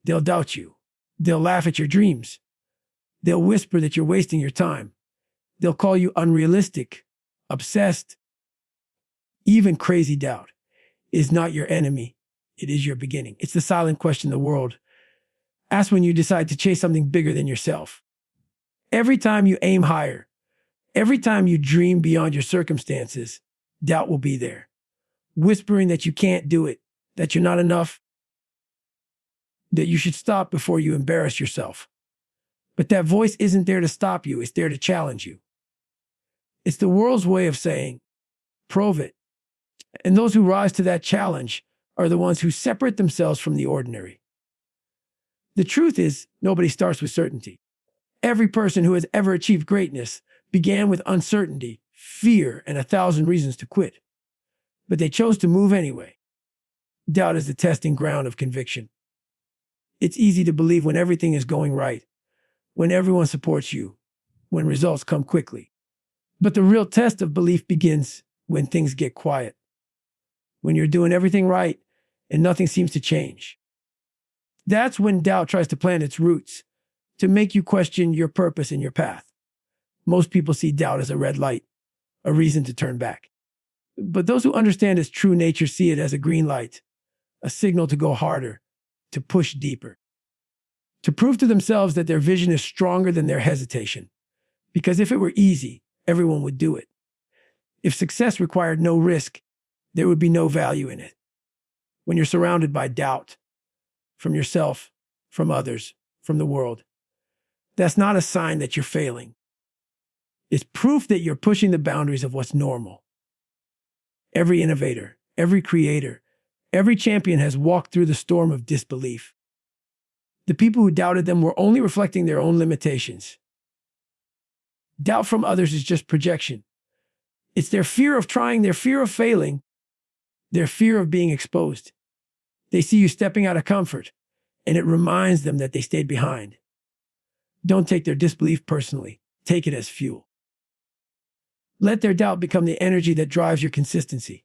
They'll doubt you. They'll laugh at your dreams. They'll whisper that you're wasting your time. They'll call you unrealistic, obsessed, even crazy. Doubt is not your enemy. It is your beginning. It's the silent question the world asks when you decide to chase something bigger than yourself. Every time you aim higher, every time you dream beyond your circumstances, doubt will be there, whispering that you can't do it, that you're not enough, that you should stop before you embarrass yourself. But that voice isn't there to stop you. It's there to challenge you. It's the world's way of saying, prove it. And those who rise to that challenge are the ones who separate themselves from the ordinary. The truth is, nobody starts with certainty. Every person who has ever achieved greatness began with uncertainty, fear, and 1,000 reasons to quit. But they chose to move anyway. Doubt is the testing ground of conviction. It's easy to believe when everything is going right, when everyone supports you, when results come quickly. But the real test of belief begins when things get quiet, when you're doing everything right and nothing seems to change. That's when doubt tries to plant its roots, to make you question your purpose and your path. Most people see doubt as a red light, a reason to turn back. But those who understand its true nature see it as a green light, a signal to go harder, to push deeper, to prove to themselves that their vision is stronger than their hesitation. Because if it were easy, everyone would do it. If success required no risk, there would be no value in it. When you're surrounded by doubt, from yourself, from others, from the world, that's not a sign that you're failing. It's proof that you're pushing the boundaries of what's normal. Every innovator, every creator, every champion has walked through the storm of disbelief. The people who doubted them were only reflecting their own limitations. Doubt from others is just projection. It's their fear of trying, their fear of failing, their fear of being exposed. They see you stepping out of comfort, and it reminds them that they stayed behind. Don't take their disbelief personally. Take it as fuel. Let their doubt become the energy that drives your consistency.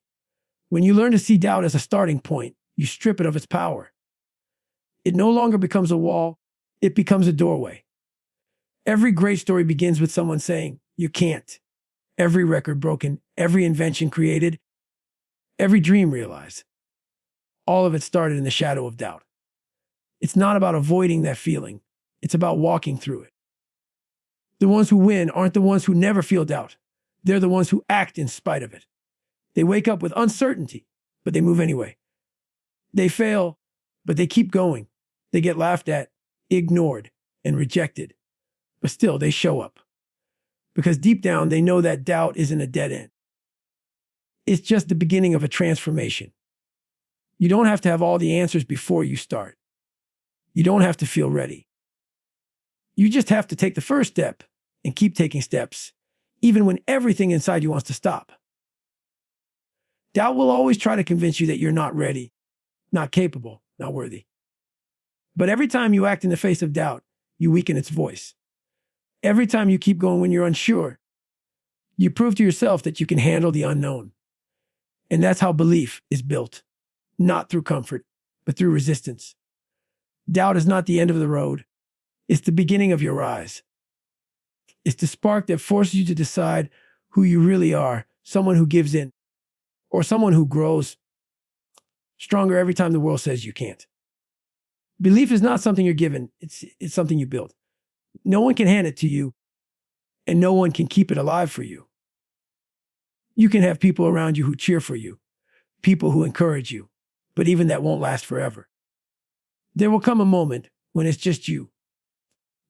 When you learn to see doubt as a starting point, you strip it of its power. It no longer becomes a wall, it becomes a doorway. Every great story begins with someone saying, "You can't." Every record broken, every invention created, every dream realized. All of it started in the shadow of doubt. It's not about avoiding that feeling. It's about walking through it. The ones who win aren't the ones who never feel doubt. They're the ones who act in spite of it. They wake up with uncertainty, but they move anyway. They fail, but they keep going. They get laughed at, ignored, and rejected. But still, they show up. Because deep down, they know that doubt isn't a dead end. It's just the beginning of a transformation. You don't have to have all the answers before you start. You don't have to feel ready. You just have to take the first step and keep taking steps, even when everything inside you wants to stop. Doubt will always try to convince you that you're not ready, not capable, not worthy. But every time you act in the face of doubt, you weaken its voice. Every time you keep going when you're unsure, you prove to yourself that you can handle the unknown. And that's how belief is built, not through comfort, but through resistance. Doubt is not the end of the road. It's the beginning of your rise. It's the spark that forces you to decide who you really are, someone who gives in, or someone who grows stronger every time the world says you can't. Belief is not something you're given. It's something you build. No one can hand it to you, and no one can keep it alive for you. You can have people around you who cheer for you, people who encourage you, but even that won't last forever. There will come a moment when it's just you.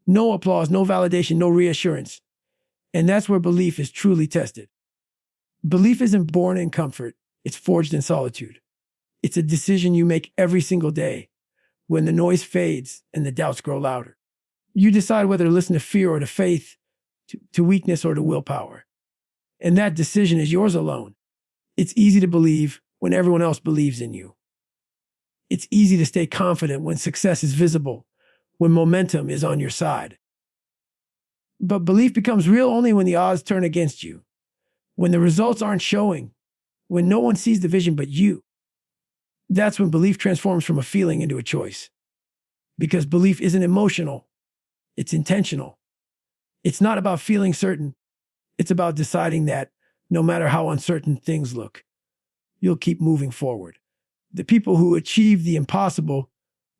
No applause, no validation, no reassurance. And that's where belief is truly tested. Belief isn't born in comfort. It's forged in solitude. It's a decision you make every single day when the noise fades and the doubts grow louder. You decide whether to listen to fear or to faith, to weakness or to willpower. And that decision is yours alone. It's easy to believe when everyone else believes in you. It's easy to stay confident when success is visible, when momentum is on your side. But belief becomes real only when the odds turn against you, when the results aren't showing, when no one sees the vision but you. That's when belief transforms from a feeling into a choice. Because belief isn't emotional, it's intentional. It's not about feeling certain. It's about deciding that no matter how uncertain things look, you'll keep moving forward. The people who achieve the impossible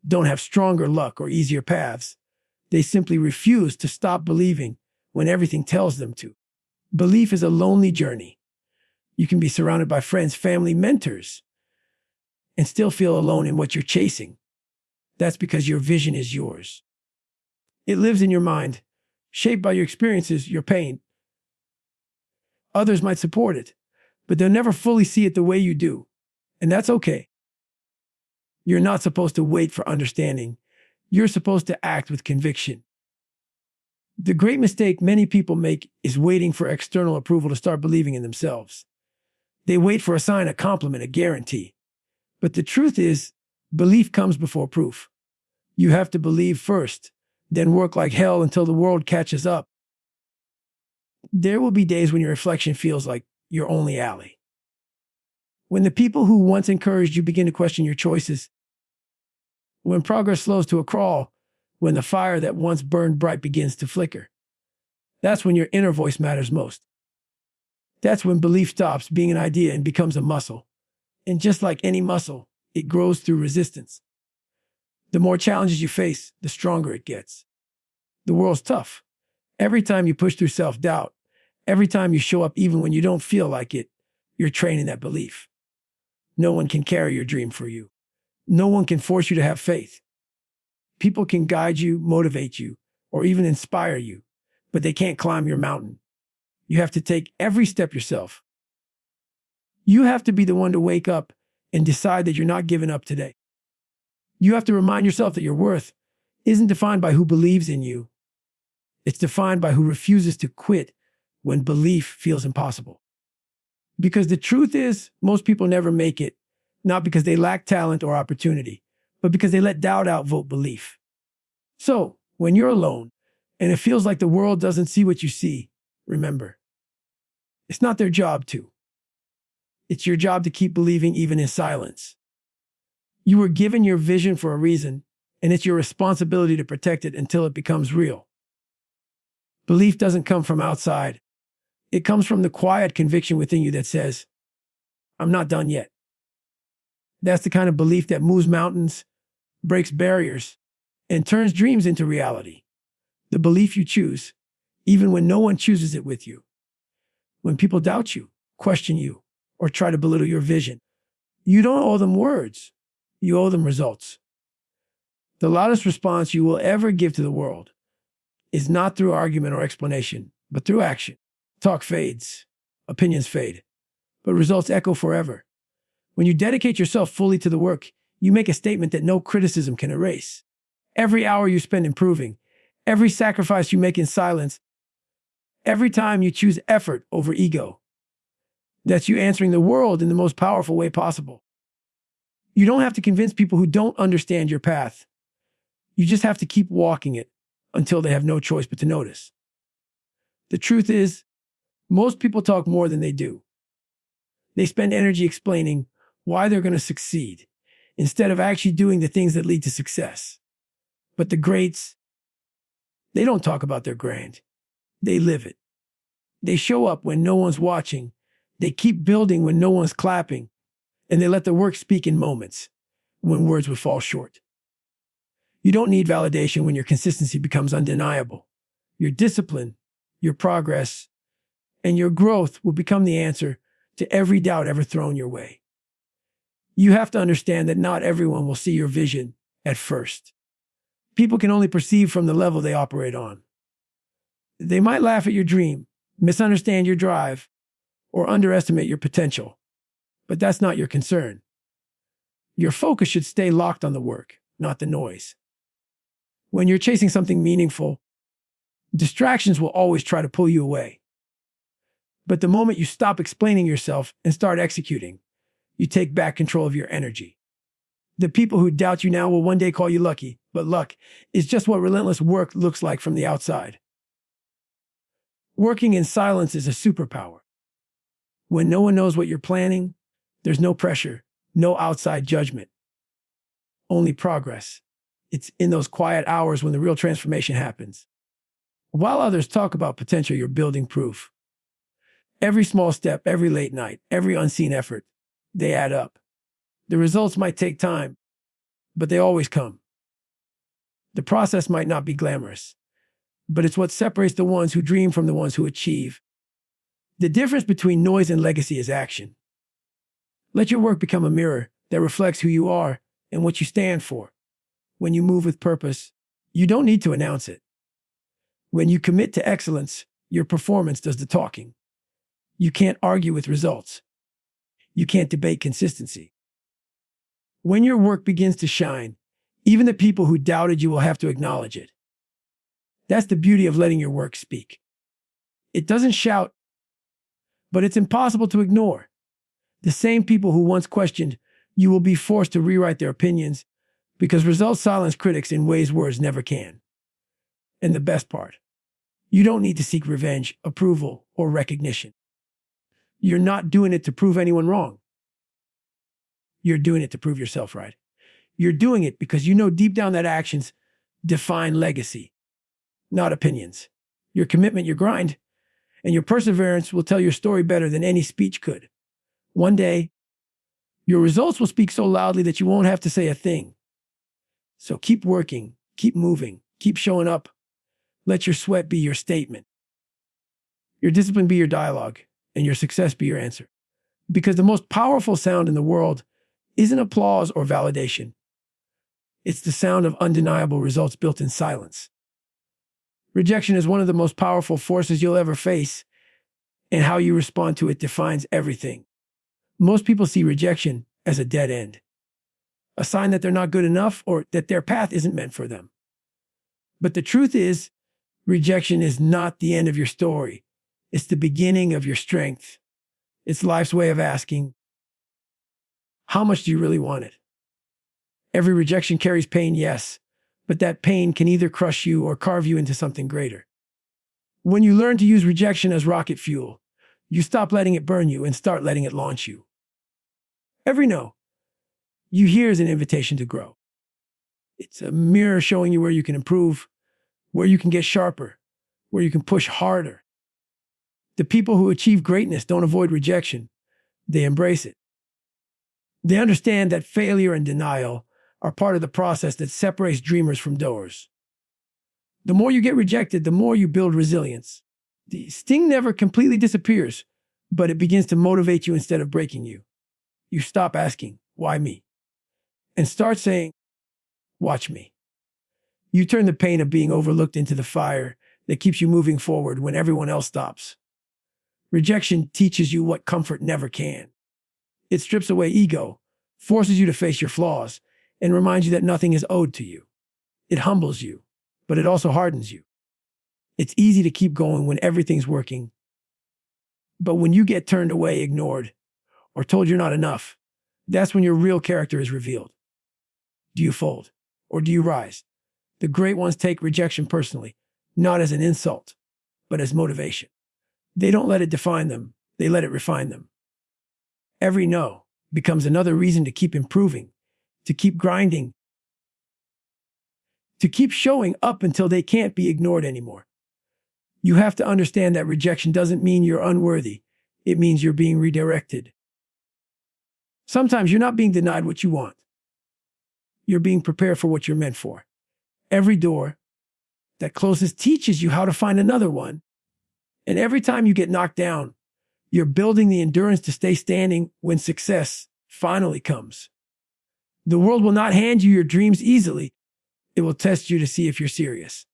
don't have stronger luck or easier paths. They simply refuse to stop believing when everything tells them to. Belief is a lonely journey. You can be surrounded by friends, family, mentors, and still feel alone in what you're chasing. That's because your vision is yours. It lives in your mind, shaped by your experiences, your pain. Others might support it, but they'll never fully see it the way you do. And that's okay. You're not supposed to wait for understanding. You're supposed to act with conviction. The great mistake many people make is waiting for external approval to start believing in themselves. They wait for a sign, a compliment, a guarantee. But the truth is, belief comes before proof. You have to believe first, then work like hell until the world catches up. There will be days when your reflection feels like your only ally. When the people who once encouraged you begin to question your choices. When progress slows to a crawl. When the fire that once burned bright begins to flicker. That's when your inner voice matters most. That's when belief stops being an idea and becomes a muscle. And just like any muscle, it grows through resistance. The more challenges you face, the stronger it gets. The world's tough. Every time you push through self-doubt, every time you show up even when you don't feel like it, you're training that belief. No one can carry your dream for you. No one can force you to have faith. People can guide you, motivate you, or even inspire you, but they can't climb your mountain. You have to take every step yourself. You have to be the one to wake up and decide that you're not giving up today. You have to remind yourself that your worth isn't defined by who believes in you. It's defined by who refuses to quit when belief feels impossible. Because the truth is, most people never make it, not because they lack talent or opportunity, but because they let doubt outvote belief. So, when you're alone and it feels like the world doesn't see what you see, remember, it's not their job to. It's your job to keep believing even in silence. You were given your vision for a reason, and it's your responsibility to protect it until it becomes real. Belief doesn't come from outside. It comes from the quiet conviction within you that says, I'm not done yet. That's the kind of belief that moves mountains, breaks barriers, and turns dreams into reality. The belief you choose, even when no one chooses it with you. When people doubt you, question you, or try to belittle your vision, you don't owe them words. You owe them results. The loudest response you will ever give to the world is not through argument or explanation, but through action. Talk fades, opinions fade, but results echo forever. When you dedicate yourself fully to the work, you make a statement that no criticism can erase. Every hour you spend improving, every sacrifice you make in silence, every time you choose effort over ego, that's you answering the world in the most powerful way possible. You don't have to convince people who don't understand your path. You just have to keep walking it until they have no choice but to notice. The truth is, most people talk more than they do. They spend energy explaining why they're going to succeed instead of actually doing the things that lead to success. But the greats, they don't talk about their grind. They live it. They show up when no one's watching. They keep building when no one's clapping. And they let the work speak in moments when words would fall short. You don't need validation when your consistency becomes undeniable. Your discipline, your progress, and your growth will become the answer to every doubt ever thrown your way. You have to understand that not everyone will see your vision at first. People can only perceive from the level they operate on. They might laugh at your dream, misunderstand your drive, or underestimate your potential. But that's not your concern. Your focus should stay locked on the work, not the noise. When you're chasing something meaningful, distractions will always try to pull you away. But the moment you stop explaining yourself and start executing, you take back control of your energy. The people who doubt you now will one day call you lucky, but luck is just what relentless work looks like from the outside. Working in silence is a superpower. When no one knows what you're planning, there's no pressure, no outside judgment. Only progress. It's in those quiet hours when the real transformation happens. While others talk about potential, you're building proof. Every small step, every late night, every unseen effort, they add up. The results might take time, but they always come. The process might not be glamorous, but it's what separates the ones who dream from the ones who achieve. The difference between noise and legacy is action. Let your work become a mirror that reflects who you are and what you stand for. When you move with purpose, you don't need to announce it. When you commit to excellence, your performance does the talking. You can't argue with results. You can't debate consistency. When your work begins to shine, even the people who doubted you will have to acknowledge it. That's the beauty of letting your work speak. It doesn't shout, but it's impossible to ignore. The same people who once questioned you will be forced to rewrite their opinions because results silence critics in ways words never can. And the best part, you don't need to seek revenge, approval, or recognition. You're not doing it to prove anyone wrong. You're doing it to prove yourself right. You're doing it because you know deep down that actions define legacy, not opinions. Your commitment, your grind, and your perseverance will tell your story better than any speech could. One day, your results will speak so loudly that you won't have to say a thing. So keep working, keep moving, keep showing up. Let your sweat be your statement. Your discipline be your dialogue, and your success be your answer. Because the most powerful sound in the world isn't applause or validation. It's the sound of undeniable results built in silence. Rejection is one of the most powerful forces you'll ever face, and how you respond to it defines everything. Most people see rejection as a dead end, a sign that they're not good enough or that their path isn't meant for them. But the truth is, rejection is not the end of your story. It's the beginning of your strength. It's life's way of asking, how much do you really want it? Every rejection carries pain, yes, but that pain can either crush you or carve you into something greater. When you learn to use rejection as rocket fuel, you stop letting it burn you and start letting it launch you. Every no you hear is an invitation to grow. It's a mirror showing you where you can improve, where you can get sharper, where you can push harder. The people who achieve greatness don't avoid rejection. They embrace it. They understand that failure and denial are part of the process that separates dreamers from doers. The more you get rejected, the more you build resilience. The sting never completely disappears, but it begins to motivate you instead of breaking you. You stop asking, why me? And start saying, watch me. You turn the pain of being overlooked into the fire that keeps you moving forward when everyone else stops. Rejection teaches you what comfort never can. It strips away ego, forces you to face your flaws, and reminds you that nothing is owed to you. It humbles you, but it also hardens you. It's easy to keep going when everything's working. But when you get turned away, ignored, or told you're not enough, that's when your real character is revealed. Do you fold, or do you rise? The great ones take rejection personally, not as an insult, but as motivation. They don't let it define them, they let it refine them. Every no becomes another reason to keep improving, to keep grinding, to keep showing up until they can't be ignored anymore. You have to understand that rejection doesn't mean you're unworthy. It means you're being redirected. Sometimes you're not being denied what you want. You're being prepared for what you're meant for. Every door that closes teaches you how to find another one. And every time you get knocked down, you're building the endurance to stay standing when success finally comes. The world will not hand you your dreams easily. It will test you to see if you're serious.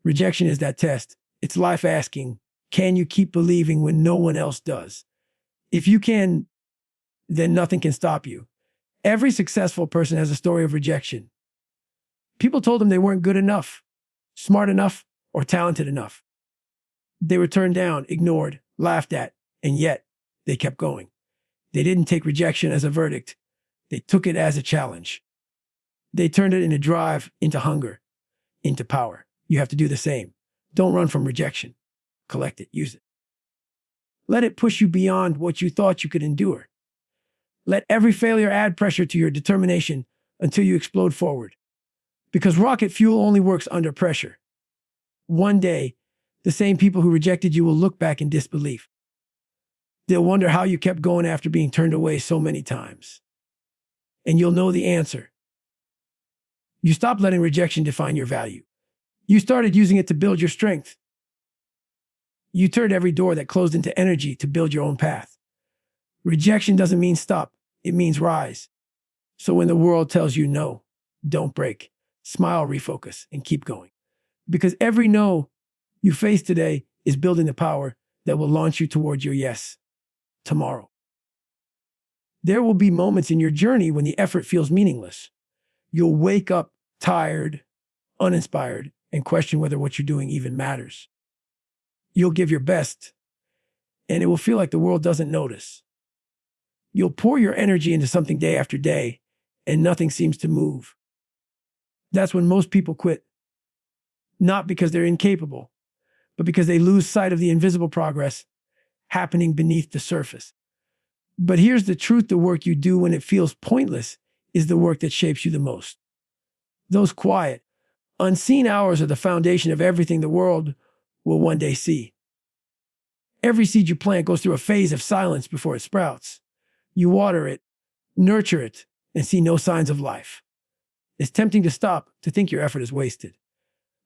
Rejection is that test. It's life asking, can you keep believing when no one else does? If you can, then nothing can stop you. Every successful person has a story of rejection. People told them they weren't good enough, smart enough, or talented enough. They were turned down, ignored, laughed at, and yet they kept going. They didn't take rejection as a verdict. They took it as a challenge. They turned it into drive, into hunger, into power. You have to do the same. Don't run from rejection. Collect it, use it. Let it push you beyond what you thought you could endure. Let every failure add pressure to your determination until you explode forward. Because rocket fuel only works under pressure. One day, the same people who rejected you will look back in disbelief. They'll wonder how you kept going after being turned away so many times. And you'll know the answer. You stopped letting rejection define your value. You started using it to build your strength. You turned every door that closed into energy to build your own path. Rejection doesn't mean stop. It means rise. So when the world tells you no, don't break. Smile, refocus, and keep going. Because every no you face today is building the power that will launch you towards your yes tomorrow. There will be moments in your journey when the effort feels meaningless. You'll wake up tired, uninspired, and question whether what you're doing even matters. You'll give your best, and it will feel like the world doesn't notice. You'll pour your energy into something day after day, and nothing seems to move. That's when most people quit. Not because they're incapable, but because they lose sight of the invisible progress happening beneath the surface. But here's the truth: the work you do when it feels pointless is the work that shapes you the most. Those quiet, unseen hours are the foundation of everything the world will one day see. Every seed you plant goes through a phase of silence before it sprouts. You water it, nurture it, and see no signs of life. It's tempting to stop, to think your effort is wasted.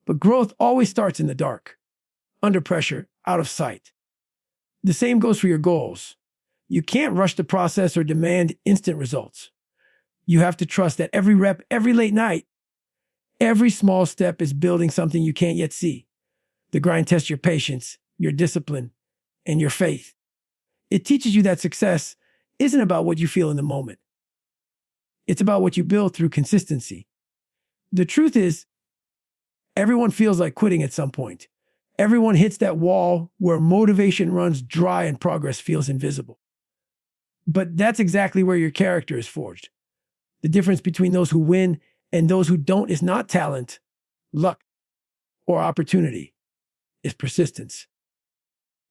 But growth always starts in the dark, under pressure, out of sight. The same goes for your goals. You can't rush the process or demand instant results. You have to trust that every rep, every late night, every small step is building something you can't yet see. The grind tests your patience, your discipline, and your faith. It teaches you that success isn't about what you feel in the moment. It's about what you build through consistency. The truth is, everyone feels like quitting at some point. Everyone hits that wall where motivation runs dry and progress feels invisible. But that's exactly where your character is forged. The difference between those who win and those who don't is not talent, luck, or opportunity. It's persistence.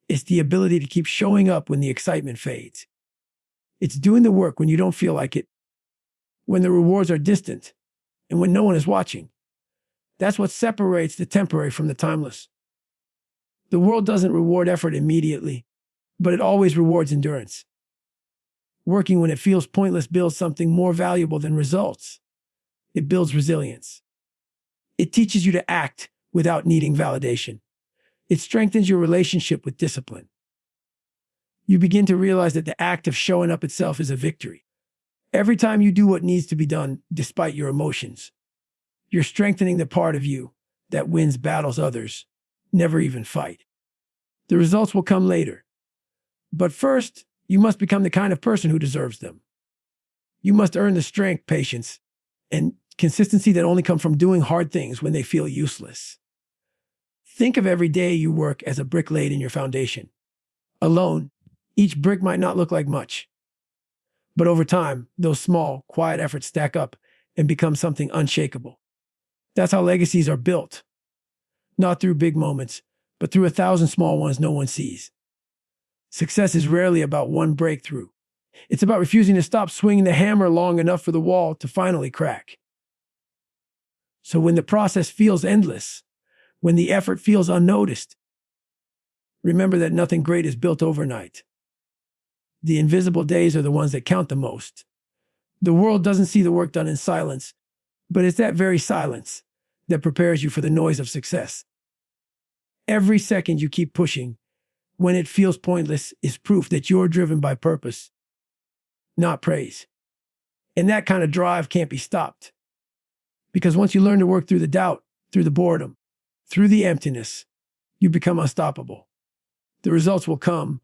It's the ability to keep showing up when the excitement fades. It's doing the work when you don't feel like it, when the rewards are distant, and when no one is watching. That's what separates the temporary from the timeless. The world doesn't reward effort immediately, but it always rewards endurance. Working when it feels pointless builds something more valuable than results. It builds resilience. It teaches you to act without needing validation. It strengthens your relationship with discipline. You begin to realize that the act of showing up itself is a victory. Every time you do what needs to be done, despite your emotions, you're strengthening the part of you that wins battles others never even fight. The results will come later. But first, you must become the kind of person who deserves them. You must earn the strength, patience, and consistency that only come from doing hard things when they feel useless. Think of every day you work as a brick laid in your foundation. Alone, each brick might not look like much. But over time, those small, quiet efforts stack up and become something unshakable. That's how legacies are built. Not through big moments, but through 1,000 small ones no one sees. Success is rarely about one breakthrough. It's about refusing to stop swinging the hammer long enough for the wall to finally crack. So when the process feels endless, when the effort feels unnoticed, remember that nothing great is built overnight. The invisible days are the ones that count the most. The world doesn't see the work done in silence, but it's that very silence that prepares you for the noise of success. Every second you keep pushing, when it feels pointless, is proof that you're driven by purpose, not praise. And that kind of drive can't be stopped. Because once you learn to work through the doubt, through the boredom, through the emptiness, you become unstoppable. The results will come,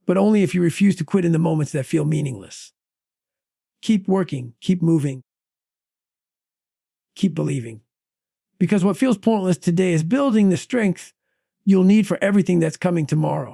but only if you refuse to quit in the moments that feel meaningless. Keep working, keep moving, keep believing. Because what feels pointless today is building the strength you'll need for everything that's coming tomorrow.